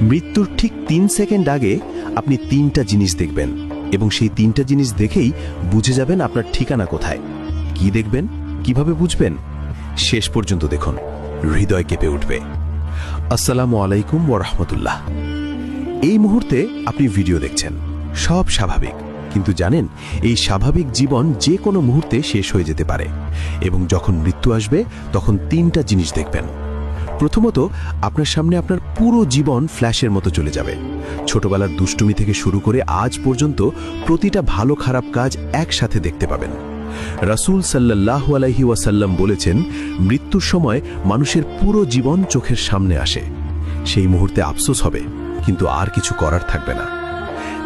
মৃত্যুর ঠিক ৩ সেকেন্ড আগে আপনি ৩টা জিনিস দেখবেন এবং সেই ৩টা জিনিস দেখেই বুঝে যাবেন আপনার ঠিকানা কোথায়। কি দেখবেন, কিভাবে বুঝবেন? শেষ পর্যন্ত দেখুন, হৃদয় কেঁপে উঠবে। আসসালামু আলাইকুম ওয়া রাহমাতুল্লাহ। এই মুহূর্তে আপনি ভিডিও দেখছেন, সব স্বাভাবিক, কিন্তু জানেন এই স্বাভাবিক জীবন যে কোনো মুহূর্তে শেষ হয়ে যেতে পারে এবং যখন মৃত্যু আসবে তখন ৩টা জিনিস দেখবেন। প্রথমত, আপনার সামনে আপনার পুরো জীবন ফ্ল্যাশের মতো চলে যাবে। ছোটবেলার দুষ্টুমি থেকে শুরু করে আজ পর্যন্ত প্রতিটা ভালো খারাপ কাজ একসাথে দেখতে পাবেন। রাসূল সাল্লাল্লাহু আলাইহি ওয়াসাল্লাম বলেছেন, মৃত্যুর সময় মানুষের পুরো জীবন চোখের সামনে আসে। সেই মুহূর্তে আফসোস হবে, কিন্তু আর কিছু করার থাকবে না।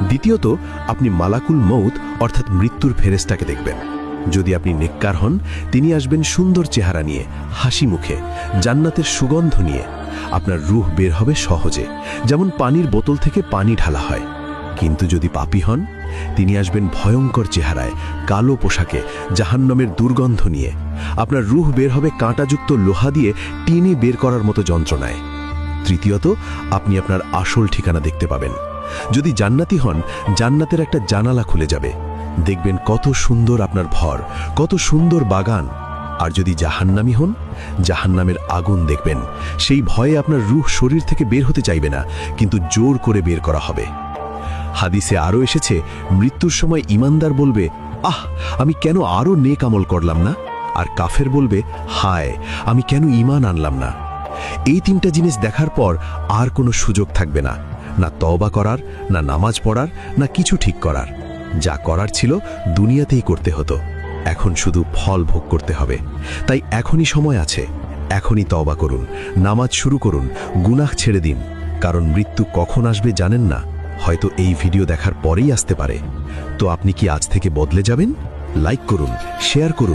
দ্বিতীয়ত, আপনি মালাকুল মউত অর্থাৎ মৃত্যুর ফেরেশতাকে দেখবেন। যদি আপনি নেককার হন, তিনি আসবেন সুন্দর চেহারা নিয়ে, হাসি মুখে, জান্নাতের সুগন্ধ নিয়ে। আপনার রূহ বের হবে সহজে, যেমন পানির বোতল থেকে পানি ঢালা হয়। কিন্তু যদি পাপী হন, তিনি আসবেন ভয়ঙ্কর চেহারায়, কালো পোশাকে, জাহান্নামের দুর্গন্ধ নিয়ে। আপনার রূহ বের হবে কাঁটাযুক্ত লোহা দিয়ে টেনে বের করার মতো যন্ত্রণায়। তৃতীয়ত, আপনি আপনার আসল ঠিকানা দেখতে পাবেন। যদি জান্নাতি হন, জান্নাতের একটা জানালা খুলে যাবে, দেখবেন কত সুন্দর আপনার ঘর, কত সুন্দর বাগান। আর যদি জাহান্নামী হন, জাহান্নামের আগুন দেখবেন। সেই ভয়ে আপনার রূহ শরীর থেকে বের হতে চাইবে না, কিন্তু জোর করে বের করা হবে। হাদিসে আরও এসেছে, মৃত্যুর সময় ঈমানদার বলবে, আহ, আমি কেন আরও নেক আমল করলাম না? আর কাফের বলবে, হায়, আমি কেন ঈমান আনলাম না? এই ৩টা জিনিস দেখার পর আর কোনো সুযোগ থাকবে না, না তওবা করার, না নামাজ পড়ার, না কিছু ঠিক করার। যা করার ছিল দুনিয়াতেই করতে হতো, এখন শুধু ফল ভোগ করতে হবে। তাই এখনই সময় আছে, এখনই তওবা করুন, নামাজ শুরু করুন, গুনাহ ছেড়ে দিন। কারণ মৃত্যু কখন আসবে জানেন না, হয়তো এই ভিডিও দেখার পরেই আসতে পারে। তো আপনি কি আজ থেকে বদলে যাবেন? লাইক করুন, শেয়ার করুন।